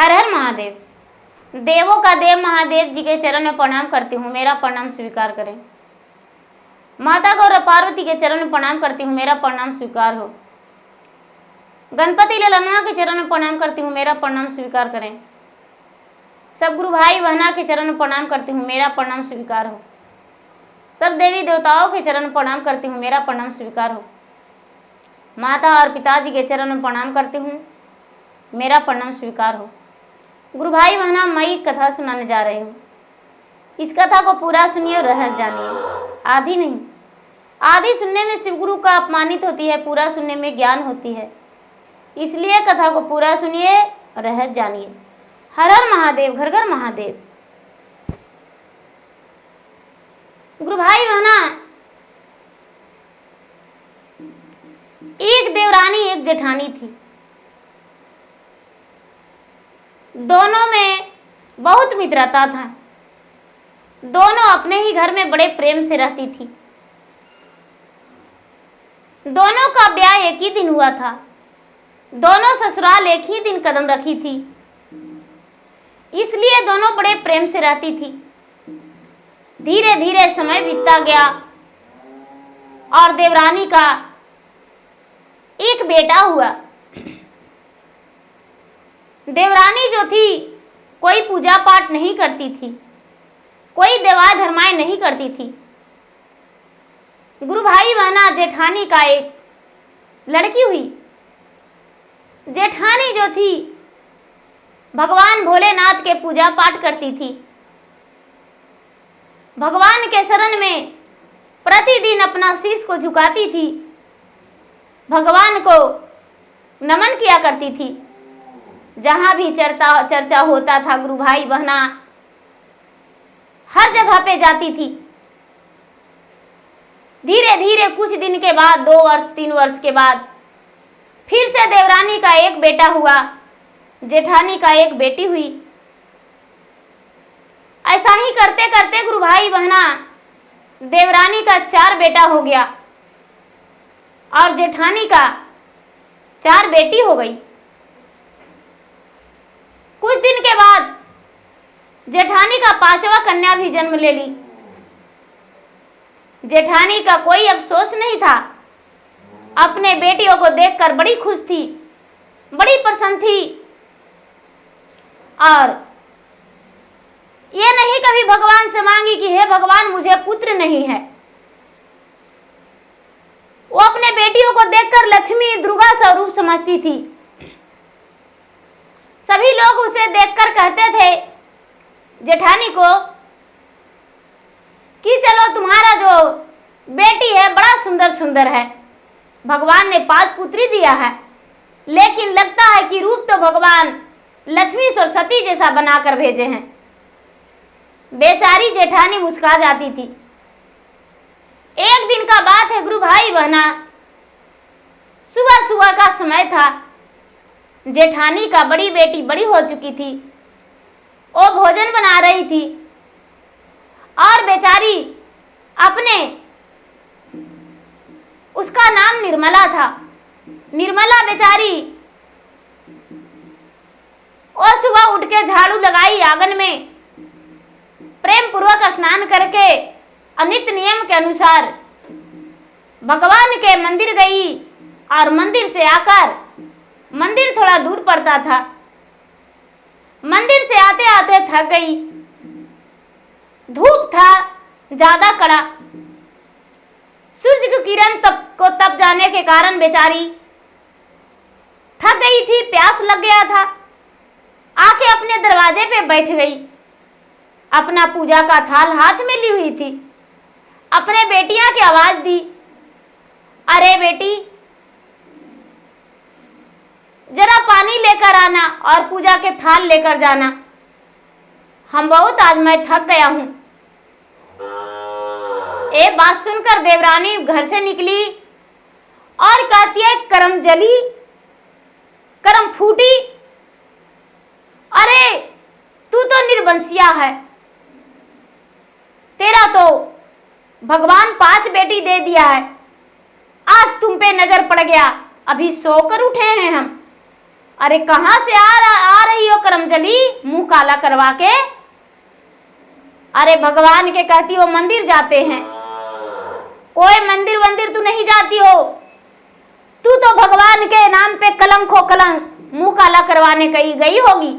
हर हर महादेव। देवों का देव महादेव जी के चरण में प्रणाम करती हूँ, मेरा प्रणाम स्वीकार करें। माता गौर पार्वती के चरण में प्रणाम करती हूँ, मेरा प्रणाम स्वीकार हो। गणपति ललनवा के चरण में प्रणाम करती हूँ, मेरा प्रणाम स्वीकार करें। सब गुरु भाई बहना के चरण में प्रणाम करती हूँ, मेरा प्रणाम स्वीकार हो। सब देवी देवताओं के चरण में प्रणाम करती हूँ, मेरा प्रणाम स्वीकार हो। माता और पिताजी के चरण में प्रणाम करती हूँ, मेरा प्रणाम स्वीकार हो। गुरु भाई बहना, मैं एक कथा सुनाने जा रही हूँ। इस कथा को पूरा सुनिए और रह जानिए, आधी नहीं। आधी सुनने में शिव गुरु का अपमानित होती है, पूरा सुनने में ज्ञान होती है। इसलिए कथा को पूरा सुनिए और रह जानिए। हर हर महादेव, घर घर महादेव। गुरु भाई बहना, एक देवरानी एक जेठानी थी। दोनों में बहुत मित्रता था। दोनों अपने ही घर में बड़े प्रेम से रहती थी। दोनों का ब्याह एक ही दिन हुआ था। दोनों ससुराल एक ही दिन कदम रखी थी, इसलिए दोनों बड़े प्रेम से रहती थी। धीरे धीरे समय बीतता गया और देवरानी का एक बेटा हुआ। देवरानी जो थी कोई पूजा पाठ नहीं करती थी, कोई देवाय धर्माएं नहीं करती थी। गुरु भाई बहना, जेठानी का एक लड़की हुई। जेठानी जो थी भगवान भोलेनाथ के पूजा पाठ करती थी। भगवान के शरण में प्रतिदिन अपना शीश को झुकाती थी, भगवान को नमन किया करती थी। जहां भी चर्चा होता था, गुरु भाई बहना हर जगह पे जाती थी। धीरे धीरे कुछ दिन के बाद, 2 वर्ष 3 वर्ष के बाद, फिर से देवरानी का एक बेटा हुआ, जेठानी का एक बेटी हुई। ऐसा ही करते करते गुरु भाई बहना देवरानी का 4 बेटा हो गया और जेठानी का 4 बेटी हो गई। कुछ दिन के बाद जेठानी का 5वां कन्या भी जन्म ले ली। जेठानी का कोई अफसोस नहीं था। अपने बेटियों को देखकर बड़ी खुश थी, बड़ी प्रसन्न थी और ये नहीं कभी भगवान से मांगी कि हे भगवान मुझे पुत्र नहीं है। वो अपने बेटियों को देखकर लक्ष्मी दुर्गा स्वरूप समझती थी। सभी लोग उसे देखकर कहते थे जेठानी को कि चलो तुम्हारा जो बेटी है बड़ा सुंदर सुंदर है, भगवान ने 5 पुत्री दिया है, लेकिन लगता है कि रूप तो भगवान लक्ष्मी सरस्वती जैसा बनाकर भेजे हैं। बेचारी जेठानी मुस्कुरा जाती थी। एक दिन का बात है गुरु भाई बहना, सुबह सुबह का समय था। जेठानी का बड़ी बेटी बड़ी हो चुकी थी, वो भोजन बना रही थी और बेचारी अपने, उसका नाम निर्मला था। निर्मला बेचारी वो सुबह उठ के झाड़ू लगाई आंगन में, प्रेम पूर्वक स्नान करके अनित्य नियम के अनुसार भगवान के मंदिर गई और मंदिर से आकर, मंदिर थोड़ा दूर पड़ता था, मंदिर से आते आते थक गई। धूप था ज्यादा कड़ा, सूर्य की किरण तप जाने के कारण बेचारी थक गई थी, प्यास लग गया था। आके अपने दरवाजे पे बैठ गई, अपना पूजा का थाल हाथ में ली हुई थी। अपने बेटियां की आवाज दी, अरे बेटी जरा पानी लेकर आना और पूजा के थाल लेकर जाना, हम बहुत आज मैं थक गया हूं। ये बात सुनकर देवरानी घर से निकली और कहती है करम जली करम फूटी, अरे तू तो निर्वंशिया है, तेरा तो भगवान 5 बेटी दे दिया है, आज तुम पे नजर पड़ गया, अभी सोकर उठे हैं हम। अरे कहां से आ रही हो करम करमजली मुंह काला करवा के अरे भगवान के कहती हो मंदिर जाते हैं, कोई मंदिर वंदिर तू नहीं जाती हो, तू तो भगवान के नाम पे कलंक हो कलंक, मुंह काला करवाने कहीं गई होगी।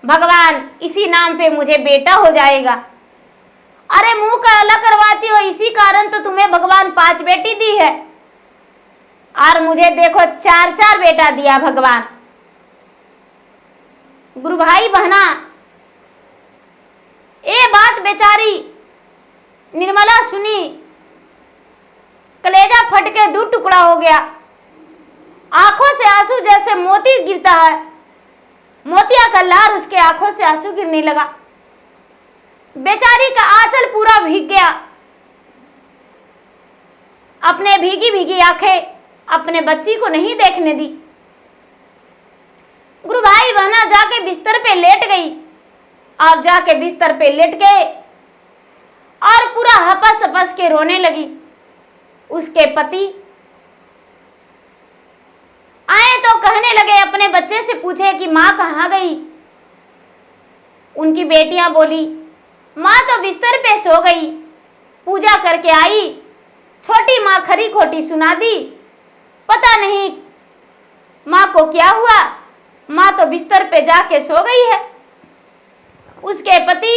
भगवान इसी नाम पे मुझे बेटा हो जाएगा। अरे मुंह काला करवाती हो, इसी कारण तो तुम्हें भगवान 5 बेटी दी है और मुझे देखो 4 बेटा दिया भगवान। गुरु भाई बहना, ये बात बेचारी निर्मला सुनी, कलेजा फट के 2 टुकड़ा हो गया। आंखों से आंसू जैसे मोती गिरता है, मोतिया का लार उसके आंखों से आंसू गिरने लगा। बेचारी का आंचल पूरा भीग गया। अपने भीगी भीगी आंखें अपने बच्ची को नहीं देखने दी। गुरु भाई बहना जाके बिस्तर पे लेट गई और जाके बिस्तर पे लेट गए और पूरा हपस हपस के रोने लगी। उसके पति आए तो कहने लगे, अपने बच्चे से पूछे कि माँ कहाँ गई। उनकी बेटियां बोली, माँ तो बिस्तर पे सो गई, पूजा करके आई, छोटी माँ खरी खोटी सुना दी, पता नहीं माँ को क्या हुआ, माँ तो बिस्तर पे जाके सो गई है। उसके पति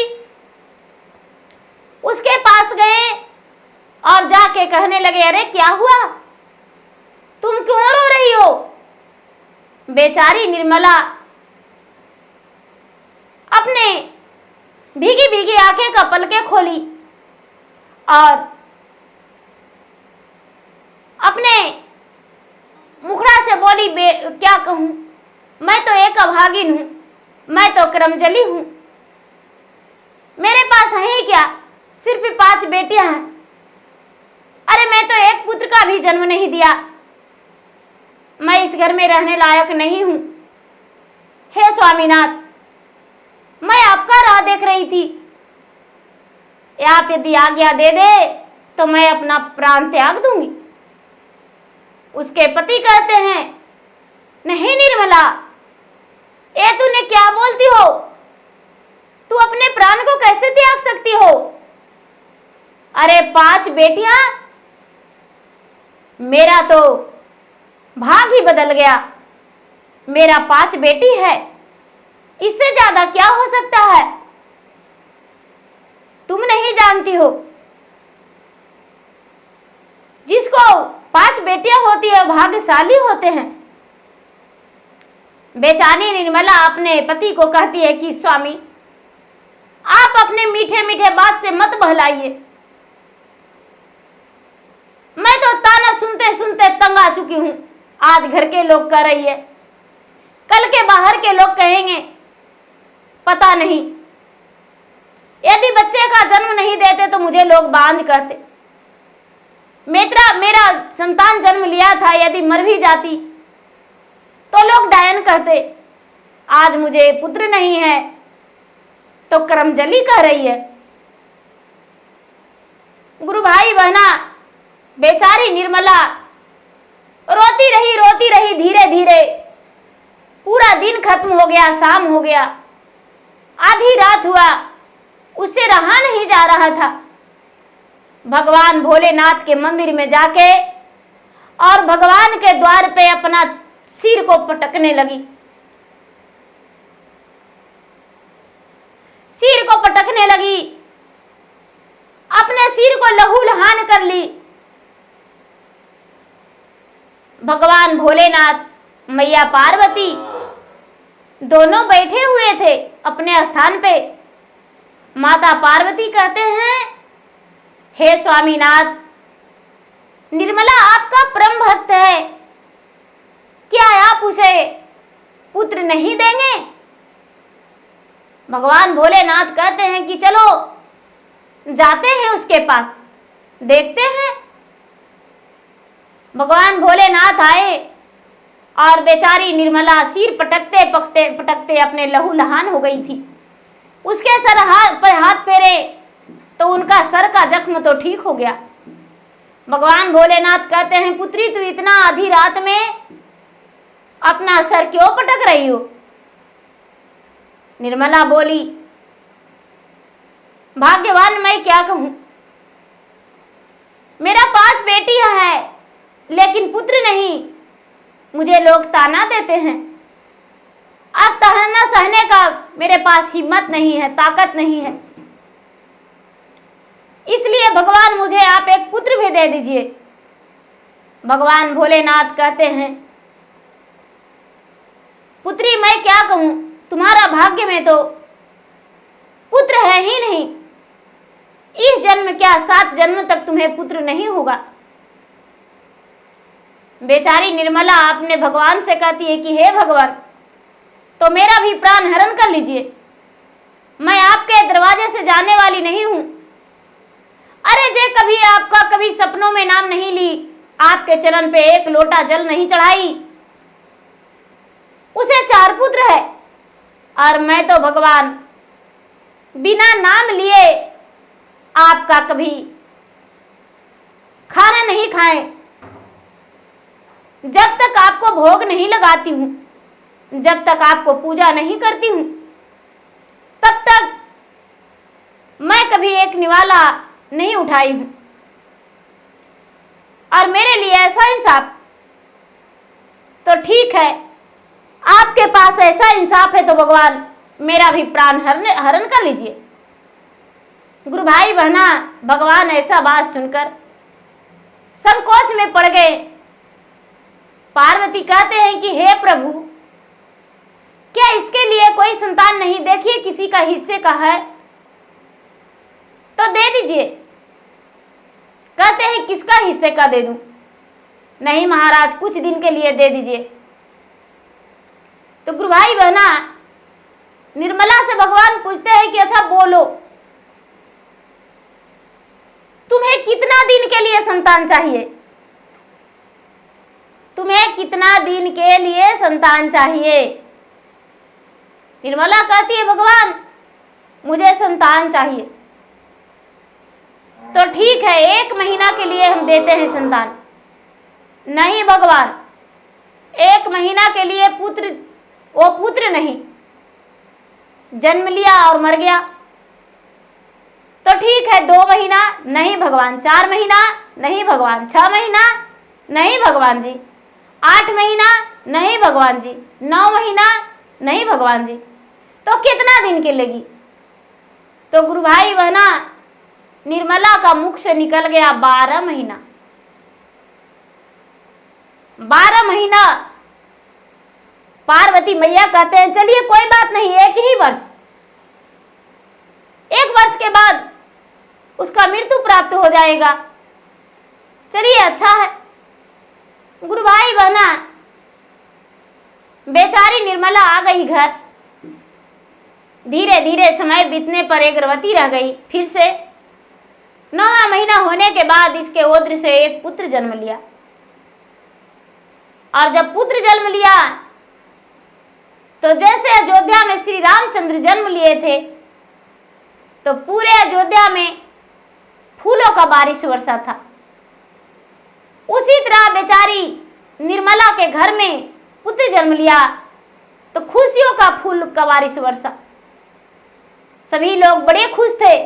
उसके पास गए और जाके कहने लगे, अरे क्या हुआ, तुम क्यों रो रही हो। बेचारी निर्मला अपने भीगी भीगी आंखें का पलके खोली और अपने मुखड़ा से बोली, क्या कहूं, मैं तो एक अभागिन हूं, मैं तो करमजली हूं, मेरे पास है ही क्या, सिर्फ 5 बेटियां हैं। अरे मैं तो एक पुत्र का भी जन्म नहीं दिया, मैं इस घर में रहने लायक नहीं हूं। हे स्वामीनाथ, मैं आपका राह देख रही थी, आप यदि आज्ञा दे दे तो मैं अपना प्राण त्याग दूंगी। उसके पति कहते हैं, नहीं निर्मला, ये तूने क्या बोलती हो, तू अपने प्राण को कैसे त्याग सकती हो। अरे 5 बेटियां, मेरा तो भाग ही बदल गया, मेरा 5 बेटी है, इससे ज्यादा क्या हो सकता है। तुम नहीं जानती हो, जिसको 5 बेटियां होती है भाग्यशाली होते हैं। बेचारी निर्मला अपने पति को कहती है कि स्वामी, आप अपने मीठे मीठे बात से मत बहलाइए, मैं तो ताना सुनते सुनते तंग आ चुकी हूं। आज घर के लोग कह रही है, कल के बाहर के लोग कहेंगे, पता नहीं, यदि बच्चे का जन्म नहीं देते तो मुझे लोग बांझ कहते। मेरा संतान जन्म लिया था, यदि मर भी जाती तो लोग डायन कहते। आज मुझे पुत्र नहीं है तो करमजली कह रही है। गुरु भाई बहना, बेचारी निर्मला रोती रही धीरे धीरे। पूरा दिन खत्म हो गया, शाम हो गया, आधी रात हुआ, उससे रहा नहीं जा रहा था। भगवान भोलेनाथ के मंदिर में जाके और भगवान के द्वार पे अपना सिर को पटकने लगी। सिर को पटकने लगी, अपने सिर को लहूलुहान कर ली। भगवान भोलेनाथ, मैया पार्वती दोनों बैठे हुए थे अपने स्थान पे। माता पार्वती कहते हैं, हे स्वामीनाथ, निर्मला आपका परम भक्त है, क्या आप उसे पुत्र नहीं देंगे। भगवान भोलेनाथ कहते हैं कि चलो जाते हैं उसके पास, देखते हैं। भगवान भोलेनाथ आए और बेचारी निर्मला सिर पटकते पटकते अपने लहूलुहान हो गई थी। उसके सर पर हाथ फेरे तो उनका सर का जख्म तो ठीक हो गया। भगवान भोलेनाथ कहते हैं, पुत्री तू इतना आधी रात में अपना सर क्यों पटक रही हो। निर्मला बोली, भाग्यवान मैं क्या कहूं, मेरा 5 बेटियां हैं लेकिन पुत्र नहीं, मुझे लोग ताना देते हैं। अब ताना सहने का मेरे पास हिम्मत नहीं है, ताकत नहीं है, इसलिए भगवान मुझे आप एक पुत्र भी दे दीजिए। भगवान भोलेनाथ कहते हैं, पुत्री मैं क्या कहूं, तुम्हारा भाग्य में तो पुत्र है ही नहीं, इस जन्म क्या 7 जन्म तक तुम्हें पुत्र नहीं होगा। बेचारी निर्मला अपने भगवान से कहती है कि हे भगवान, तो मेरा भी प्राण हरण कर लीजिए, मैं आपके दरवाजे से जाने वाली नहीं हूं। अरे जे कभी आपका कभी सपनों में नाम नहीं ली, आपके चरण पे एक लोटा जल नहीं चढ़ाई, उसे 4 पुत्र है, और मैं तो भगवान बिना नाम लिए आपका कभी खाना नहीं खाए, जब तक आपको भोग नहीं लगाती हूं, जब तक आपको पूजा नहीं करती हूं, तब तक मैं कभी एक निवाला नहीं उठाई हूं। और मेरे लिए ऐसा इंसाफ तो ठीक है, आपके पास ऐसा इंसाफ है तो भगवान मेरा भी प्राण हरण कर लीजिए। गुरु भाई बहना, भगवान ऐसा बात सुनकर संकोच में पड़ गए। पार्वती कहते हैं कि हे प्रभु, क्या इसके लिए कोई संतान नहीं, देखिए किसी का हिस्से का है तो दे दीजिए। कहते हैं किसका हिस्से का दे दूं? नहीं महाराज, कुछ दिन के लिए दे दीजिए। तो गुरु भाई बहना, निर्मला से भगवान पूछते हैं कि अच्छा बोलो, तुम्हें कितना दिन के लिए संतान चाहिए? तुम्हें कितना दिन के लिए संतान चाहिए? निर्मला कहती है भगवान मुझे संतान चाहिए। तो ठीक है, 1 महीना के लिए हम देते हैं संतान। नहीं भगवान, 1 महीना के लिए वो पुत्र नहीं, जन्म लिया और मर गया। तो ठीक है 2 महीना, नहीं भगवान 4 महीना, नहीं भगवान 6 महीना, नहीं भगवान जी 8 महीना, नहीं भगवान जी 9 महीना, नहीं भगवान जी। तो कितना दिन के लगी? तो गुरु भाई बहना, निर्मला का मुख से निकल गया 12 महीना। 12 महीना पार्वती मैया कहते हैं चलिए कोई बात नहीं, 1 ही वर्ष, 1 वर्ष के बाद उसका मृत्यु प्राप्त हो जाएगा। चलिए अच्छा है। गुरु भाई बहना, बेचारी निर्मला आ गई घर। धीरे धीरे समय बीतने पर एक गर्भवती रह गई। फिर से 9वां महीना होने के बाद इसके ओद्र से एक पुत्र जन्म लिया। और जब पुत्र जन्म लिया तो जैसे अयोध्या में श्री रामचंद्र जन्म लिए थे, तो पूरे अयोध्या में फूलों का बारिश वर्षा था। उसी तरह बेचारी निर्मला के घर में पुत्र जन्म लिया तो खुशियों का फूल का बारिश वर्षा। सभी लोग बड़े खुश थे।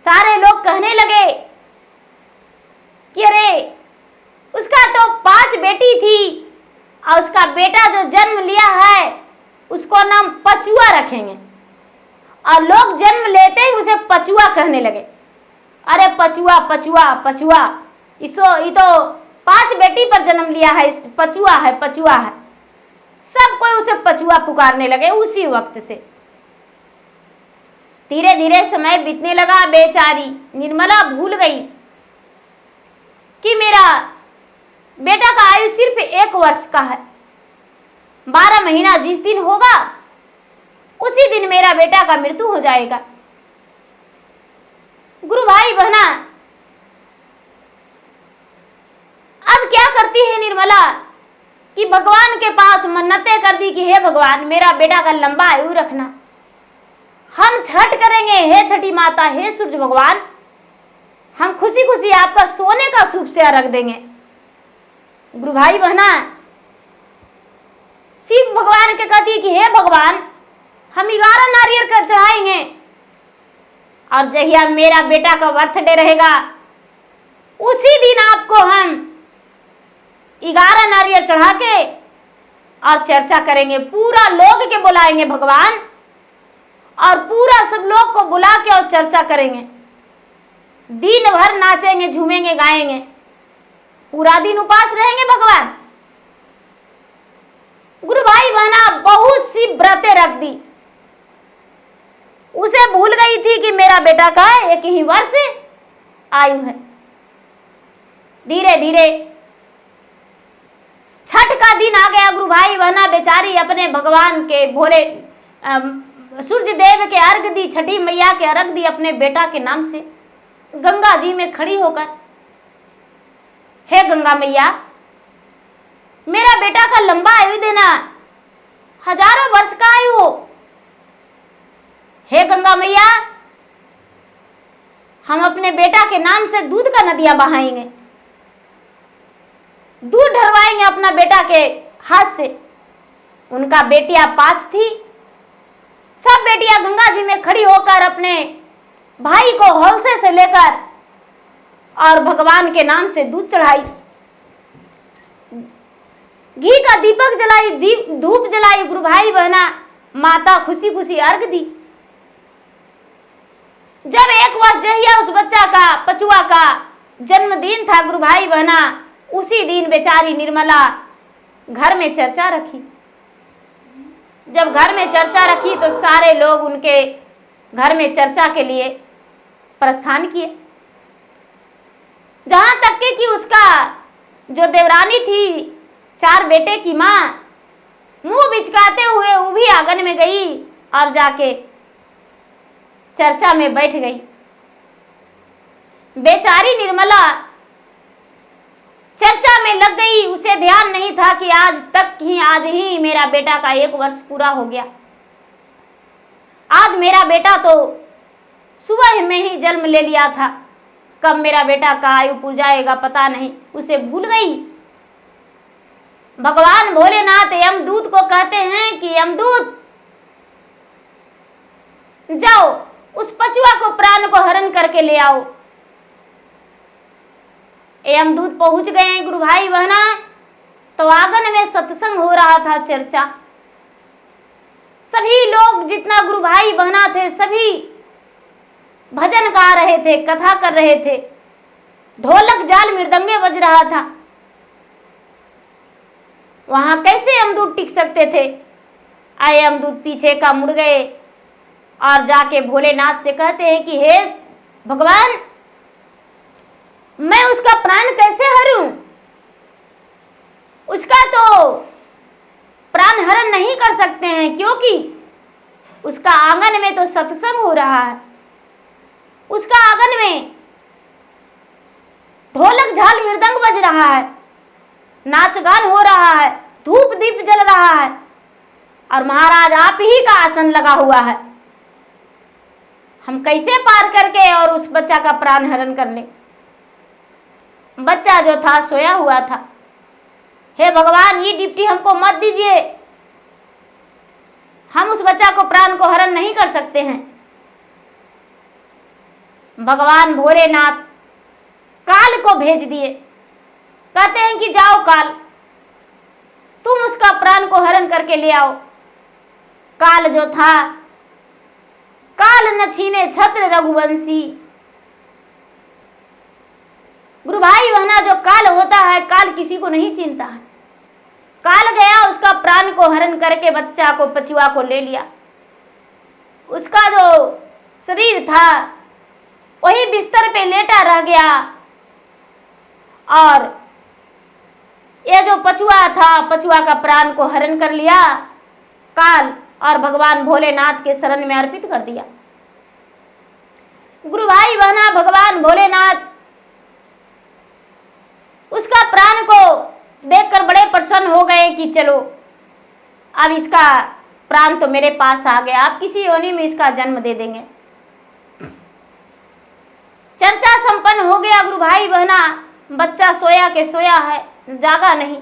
सारे लोग कहने लगे कि अरे उसका तो 5 बेटी थी और उसका बेटा जो जन्म लिया है उसको नाम पचुआ रखेंगे। और लोग जन्म लेते ही उसे पचुआ कहने लगे। अरे पचुआ पचुआ पचुआ, ये तो 5 बेटी पर जन्म लिया है, पचुआ है पचुआ है। सब कोई उसे पचुआ पुकारने लगे। उसी वक्त से धीरे धीरे समय बीतने लगा। बेचारी निर्मला भूल गई कि मेरा बेटा का आयु सिर्फ 1 वर्ष का है। 12 महीना जिस दिन होगा उसी दिन मेरा बेटा का मृत्यु हो जाएगा। गुरु भाई बहना, अब क्या करती है निर्मला कि भगवान के पास मन्नतें कर दी कि हे भगवान मेरा बेटा का लंबा आयु रखना, हम छठ करेंगे, हे छठी माता, हे सूर्य भगवान, हम खुशी खुशी आपका सोने का सूप से रख देंगे। गुरु भाई बहना, शिव भगवान के कहती है कि हे भगवान हम 11 नारियल कर चढ़ाएंगे और जहिया मेरा बेटा का बर्थडे रहेगा उसी दिन आपको हम 11 नारियल चढ़ा के और चर्चा करेंगे। पूरा लोग के बुलाएंगे भगवान और पूरा सब लोग को बुला के और चर्चा करेंगे। दिन भर नाचेंगे, झूमेंगे, गाएंगे, पूरा दिन उपास रहेंगे भगवान। गुरु भाई बहना बहुत सी व्रतें रख दी। उसे भूल गई थी कि मेरा बेटा का 1 ही वर्ष आयु है। धीरे धीरे छठ का दिन आ गया। गुरु भाई बहना बेचारी अपने भगवान के भोले सूर्य देव के अर्घ दी, छठी मैया के अर्घ दी अपने बेटा के नाम से गंगा जी में खड़ी होकर। हे गंगा मैया, मेरा बेटा का लंबा आयु देना, हजारों वर्ष का आयु हो। हे गंगा मैया, हम अपने बेटा के नाम से दूध का नदियां बहाएंगे, दूध ढरवाएंगे अपना बेटा के हाथ से। उनका बेटियां 5 थी। सब बेटियां गंगा जी में खड़ी होकर अपने भाई को हौसले से लेकर और भगवान के नाम से दूध चढ़ाई, घी का दीपक जलाई, धूप जलाई। गुरु भाई बहना माता खुशी खुशी अर्घ दी। जब 1 वर्ष जहिया उस बच्चा का पचुआ का जन्मदिन था गुरु भाई बहना, उसी दिन बेचारी निर्मला घर में चर्चा रखी। जब घर में चर्चा रखी तो सारे लोग उनके घर में चर्चा के लिए प्रस्थान किए। जहां तक कि उसका जो देवरानी थी, 4 बेटे की मां, मुंह बिचकाते हुए वो भी आंगन में गई और जाके चर्चा में बैठ गई। बेचारी निर्मला चर्चा में लग गई। उसे ध्यान नहीं था कि आज ही मेरा बेटा का 1 वर्ष पूरा हो गया। आज मेरा बेटा तो सुबह में ही जन्म ले लिया था, कब मेरा बेटा का आयु पूर जाएगा पता नहीं, उसे भूल गई। भगवान भोलेनाथ यमदूत को कहते हैं कि यमदूत जाओ उस पचुआ को प्राण को हरण करके ले आओ। यमदूत पहुंच गए गुरु भाई बहना। तो आंगन में सत्संग हो रहा था, चर्चा। सभी लोग जितना गुरु भाई बहना थे सभी भजन गा रहे थे, कथा कर रहे थे, ढोलक झाल मृदंगे बज रहा था। वहां कैसे यमदूत टिक सकते थे? आए यमदूत पीछे का मुड़ गए और जाके भोलेनाथ से कहते हैं कि हे भगवान, मैं उसका प्राण कैसे हरूं? उसका तो प्राण हरण नहीं कर सकते हैं, क्योंकि उसका आंगन में तो सत्संग हो रहा है, उसका आंगन में ढोलक झाल मृदंग बज रहा है, नाच गान हो रहा है, धूप दीप जल रहा है और महाराज आप ही का आसन लगा हुआ है। हम कैसे पार करके और उस बच्चा का प्राण हरण कर ले? बच्चा जो था सोया हुआ था। हे भगवान, ये ड्यूटी हमको मत दीजिए, हम उस बच्चा को प्राण को हरण नहीं कर सकते हैं। भगवान भोलेनाथ काल को भेज दिए। कहते हैं कि जाओ काल, तुम उसका प्राण को हरण करके ले आओ। काल जो था, काल न छीने छत्र रघुवंशी। गुरु भाई बहना, जो काल होता है, काल किसी को नहीं चिंता है। काल गया, उसका प्राण को हरण करके बच्चा को पचुआ को ले लिया। उसका जो शरीर था वही बिस्तर पे लेटा रह गया और ये जो पचुआ था, पचुआ का प्राण को हरण कर लिया काल और भगवान भोलेनाथ के शरण में अर्पित कर दिया। गुरु भाई बहना, भगवान भोलेनाथ उसका प्राण को देखकर बड़े प्रसन्न हो गए कि चलो अब इसका प्राण तो मेरे पास आ गया, आप किसी योनि में इसका जन्म दे देंगे। चर्चा संपन्न हो गया गुरु भाई बहना। बच्चा सोया के सोया है, जागा नहीं।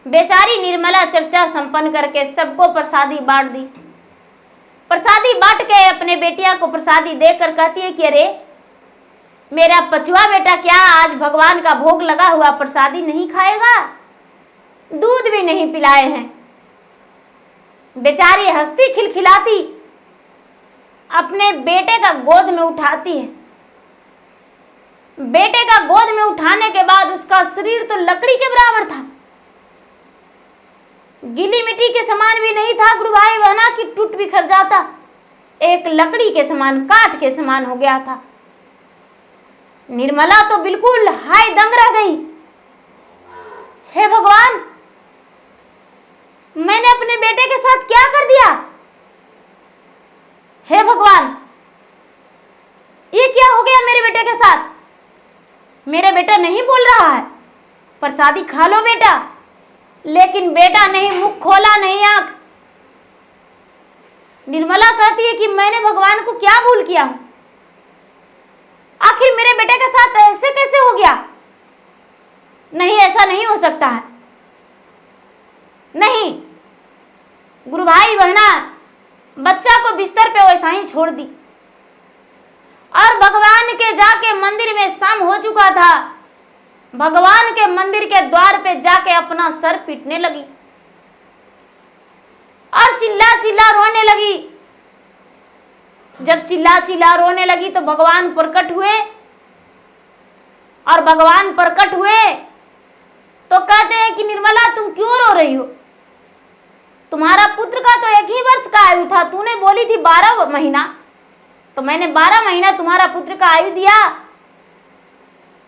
बेचारी निर्मला चर्चा संपन्न करके सबको प्रसादी बांट दी। प्रसादी बांट के अपने बेटिया को प्रसादी देकर कहती है कि अरे मेरा पचुआ बेटा क्या आज भगवान का भोग लगा हुआ प्रसादी नहीं खाएगा, दूध भी नहीं पिलाए हैं। बेचारी हंसती खिलखिलाती अपने बेटे का गोद में उठाती है। बेटे का गोद में उठाने के बाद उसका शरीर तो लकड़ी के बराबर था, गीली मिट्टी के समान भी नहीं था गुरु भाई बहना कि टूट बिखर जाता, एक लकड़ी के समान, काठ के समान हो गया था। निर्मला तो बिल्कुल हाय दंग रह गई। हे भगवान, मैंने अपने बेटे के साथ क्या कर दिया? हे भगवान, ये क्या हो गया मेरे बेटे के साथ? मेरा बेटा नहीं बोल रहा है, प्रसादी खा लो बेटा, लेकिन बेटा नहीं मुख खोला, नहीं आंख। निर्मला कहती है कि मैंने भगवान को क्या भूल किया हूं? आखिर मेरे बेटे के साथ ऐसे कैसे हो गया? नहीं, ऐसा नहीं हो सकता है। नहीं गुरु भाई बहना, बच्चा को बिस्तर पे वैसा ही छोड़ दी और भगवान के जाके मंदिर में शाम हो चुका था। भगवान के मंदिर के द्वार पे जाके अपना सर पीटने लगी और चिल्ला चिल्ला रोने लगी। जब चिल्ला चिल्ला रोने लगी तो भगवान प्रकट हुए और भगवान प्रकट हुए तो कहते हैं कि निर्मला तुम क्यों रो रही हो? तुम्हारा पुत्र का तो 1 ही वर्ष का आयु था, तूने बोली थी 12 महीना, तो मैंने 12 महीना तुम्हारा पुत्र का आयु दिया,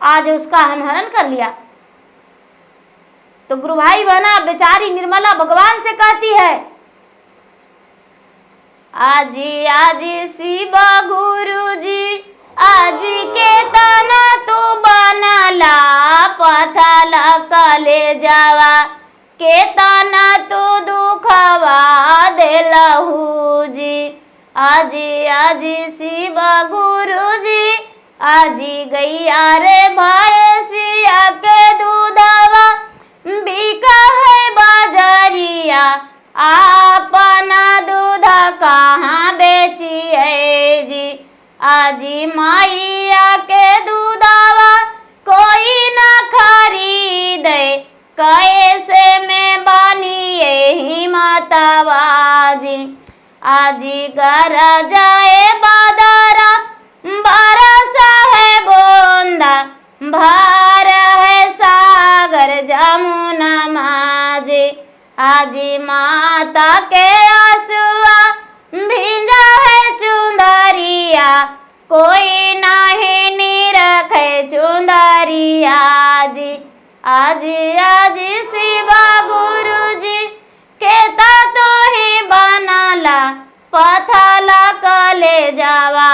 आज उसका हम हरण कर लिया। तो गुरु भाई बहना, बेचारी निर्मला भगवान से कहती है, आजी आजी शिवा गुरु जी, आजी के तना तो बनला पथला कले जावा, के तना तो दुखवा देलहू जी। आजी आजी शिवा गुरु जी, आजी गैया रे भैंसिया के दूधवा, बिका है बाजरिया, अपना दूध कहाँ बेचिए जी। आजी मैया के दूधवा कोई न खरीदे, कैसे में बनी हिम्मतवा जी। आजी घर जाए बादरा, बरस है बूंदा, भर है सागर जमुना माजी। आजी माता के आंसुआ भींजा है चुंदरिया, कोई नहीं निरखे चुंदरिया जी। आजी आजी शिवा गुरु जी, केता तो ही बनला पथला कले जावा,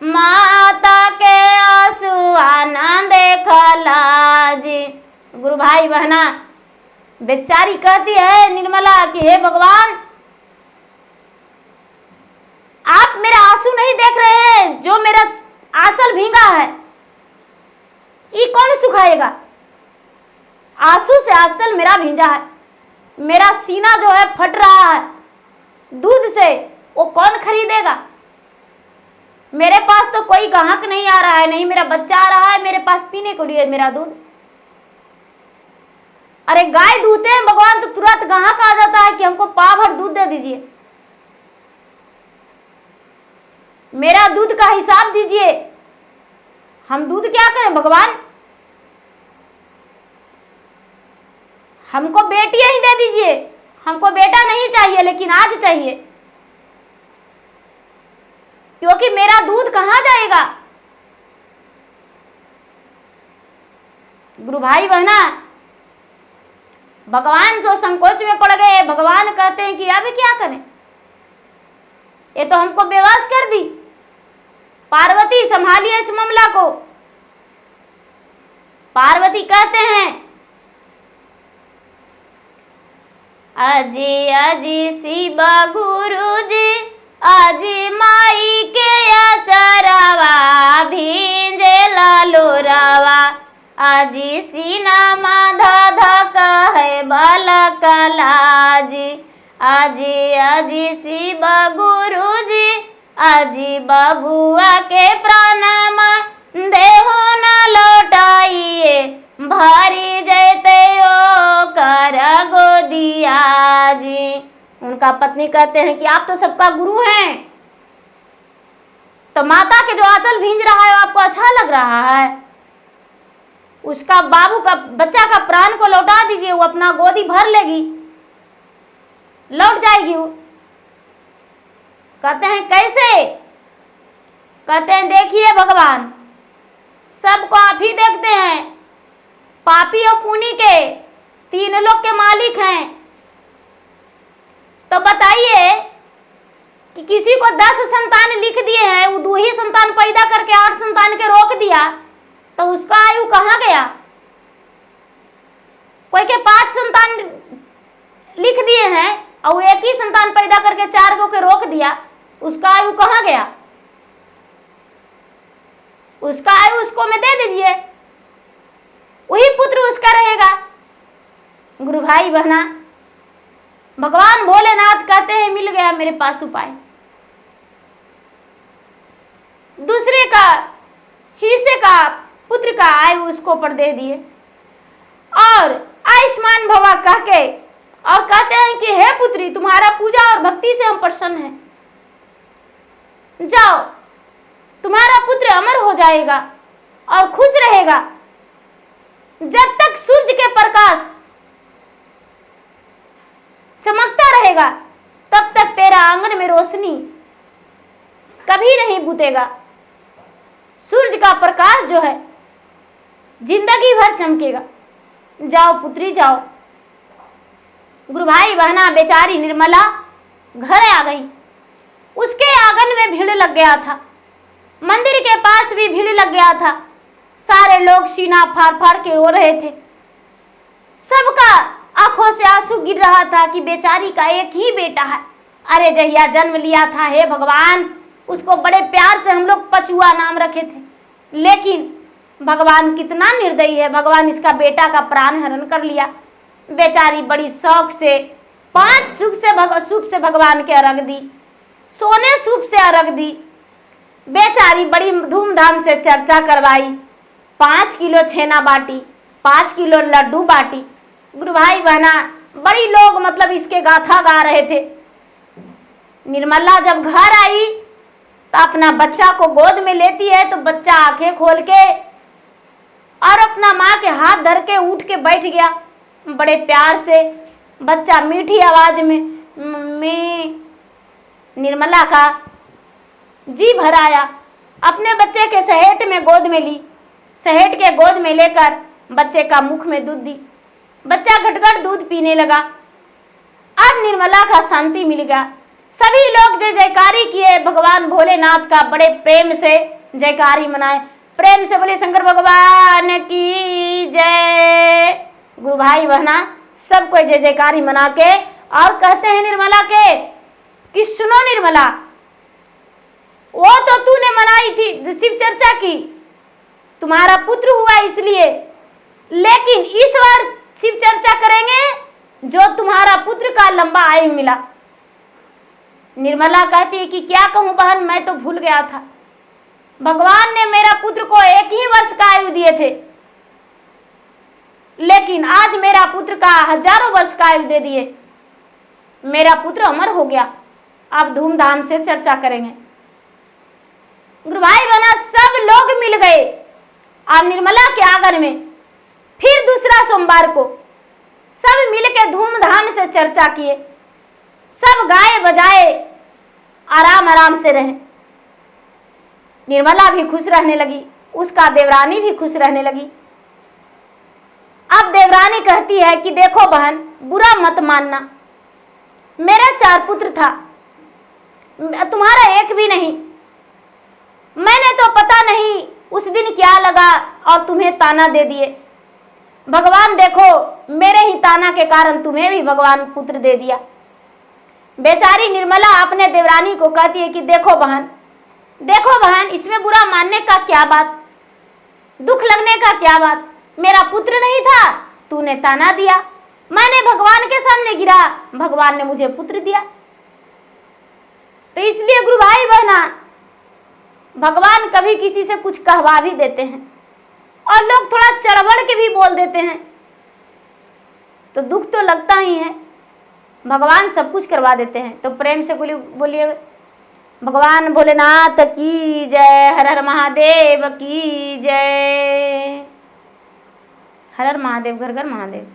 माता के आंसुआ न देखला जी। गुरु भाई बहना, बेचारी कहती है निर्मला कि हे भगवान, आप मेरा आंसू नहीं देख रहे हैं, जो मेरा आंचल भींगा है ये कौन सुखाएगा? आंसू से आंचल मेरा भींजा है, मेरा सीना जो है फट रहा है दूध से, वो कौन खरीदेगा? मेरे पास तो कोई ग्राहक नहीं आ रहा है, नहीं मेरा बच्चा आ रहा है मेरे पास पीने को लिए मेरा दूध। अरे गाय दूहते हैं भगवान तो तुरंत ग्राहक आ जाता है कि हमको पाव भर दूध दे दीजिए, मेरा दूध का हिसाब दीजिए। हम दूध क्या करें भगवान? हमको बेटियां ही दे दीजिए, हमको बेटा नहीं चाहिए, लेकिन आज चाहिए, क्योंकि मेरा दूध कहां जाएगा? गुरु भाई बहना, भगवान जो संकोच में पड़ गए। भगवान कहते हैं कि अब क्या करें, ये तो हमको बेवश कर दी। पार्वती संभालिए इस मामला को। पार्वती कहते हैं, अजी अजी शिवा गुरु जी, अजी माई के अचरवा भींजे ललुरवा, अजी सीना माधा धक है बलकला जी। अजी अजी शिवा गुरु जी, अजी बबुआ के प्राणमा देहो न लौटाइए, भारी जैते ओ कर गोदिया जी। उनका पत्नी कहते हैं कि आप तो सबका गुरु हैं, तो माता के जो आंचल भींज रहा है आपको अच्छा लग रहा है? उसका बाबू का बच्चा का प्राण को लौटा दीजिए, वो अपना गोदी भर लेगी, लौट जाएगी वो। कहते हैं कैसे? कहते हैं देखिए भगवान सबको आप ही देखते हैं, पापी और पुण्य के तीन लोक के मालिक हैं। तो बताइए कि किसी को 10 संतान लिख दिए हैं, वो 2 ही संतान पैदा करके 8 संतान के रोक दिया, तो उसका आयु कहाँ गया? कोई के 5 संतान लिख दिए हैं और वो 1 ही संतान पैदा करके 4 गो के रोक दिया, उसका आयु कहाँ गया? उसका आयु उसको में दे दीजिए, वही पुत्र उसका रहेगा। गुरु भाई बहना, भगवान भोलेनाथ कहते हैं मिल गया मेरे पास उपाय। दूसरे का हिस्से का पुत्र का आयु उसको पर दे दिए और आयुष्मान भवा कह के और कहते हैं कि हे पुत्री तुम्हारा पूजा और भक्ति से हम प्रसन्न हैं, जाओ तुम्हारा पुत्र अमर हो जाएगा और खुश रहेगा। जब तक सूर्य के प्रकाश चमकता रहेगा तब तक तेरा आंगन में रोशनी कभी नहीं बुतेगा। सूर्य का प्रकाश जो है जिंदगी भर चमकेगा। जाओ पुत्री जाओ। गुरु भाई बहना, बेचारी निर्मला घर आ गई। उसके आंगन में भीड़ लग गया था, मंदिर के पास भी भीड़ लग गया था। सारे लोग सीना फाड़ फाड़ के रो रहे थे। सबका आंखों से आंसू गिर रहा था कि बेचारी का एक ही बेटा है। अरे जहिया जन्म लिया था हे भगवान, उसको बड़े प्यार से हम लोग पचुआ नाम रखे थे, लेकिन भगवान कितना निर्दयी है, भगवान इसका बेटा का प्राण हरण कर लिया। बेचारी बड़ी शौक से 5 सूप से भगवान के अर्घ दी, सोने सूप से अर्घ दी। बेचारी बड़ी धूमधाम से चर्चा करवाई, 5 किलो छेना बाटी, 5 किलो लड्डू बाटी। गुरु भाई बहना, बड़ी लोग मतलब इसके गाथा गा रहे थे। निर्मला जब घर आई तो अपना बच्चा को गोद में लेती है तो बच्चा आंखें खोल के और अपना माँ के हाथ धर के उठ के बैठ गया। बड़े प्यार से बच्चा मीठी आवाज में मम्मी, निर्मला का जी भर आया। अपने बच्चे के सहेट में गोद में ली, सहेट के गोद में लेकर बच्चे का मुख में दूध दी। बच्चा घटघट दूध पीने लगा। अब निर्मला का शांति मिल गया। सभी लोग जय जयकारी किए, भगवान भोलेनाथ का बड़े प्रेम से जयकारी मनाए। प्रेम से बोले शंकर भगवान की जय। गुरु भाई बहना, सब कोई जय जयकारी मना के और कहते हैं निर्मला के कि सुनो निर्मला, वो तो तूने मनाई थी शिव चर्चा की, तुम्हारा पुत्र हुआ इसलिए, लेकिन इस बार शिव चर्चा करेंगे जो तुम्हारा पुत्र का लंबा आयु मिला। निर्मला कहती है कि क्या कहूं बहन, मैं तो भूल गया था। भगवान ने मेरा पुत्र को 1 ही वर्ष का आयु दिए थे, लेकिन आज मेरा पुत्र का हजारों वर्ष का आयु दे दिए। मेरा पुत्र अमर हो गया। अब धूमधाम से चर्चा करेंगे। गुरु भाई बहना, सब लोग मिल गए और निर्मला के आंगन में फिर दूसरा सोमवार को सब मिलके धूमधाम से चर्चा किए। सब गाए बजाए आराम आराम से रहे। निर्मला भी खुश रहने लगी, उसका देवरानी भी खुश रहने लगी। अब देवरानी कहती है कि देखो बहन, बुरा मत मानना, मेरा 4 पुत्र था, तुम्हारा एक भी नहीं। मैंने तो पता नहीं उस दिन क्या लगा और तुम्हें ताना दे दिए। भगवान देखो, मेरे ही ताना के कारण तुम्हें भी भगवान पुत्र दे दिया। बेचारी निर्मला अपने देवरानी को कहती है कि देखो बहन, इसमें बुरा मानने का क्या बात, दुख लगने का क्या बात। मेरा पुत्र नहीं था, तूने ताना दिया, मैंने भगवान के सामने गिरा, भगवान ने मुझे पुत्र दिया। तो इसलिए गुरु भाई बहना, भगवान कभी किसी से कुछ कहवा भी देते हैं और लोग थोड़ा चढ़बड़ के भी बोल देते हैं तो दुख तो लगता ही है। भगवान सब कुछ करवा देते हैं। तो प्रेम से बोलिए भगवान भोलेनाथ की जय, हर हर महादेव की जय, हर हर महादेव, घर घर महादेव।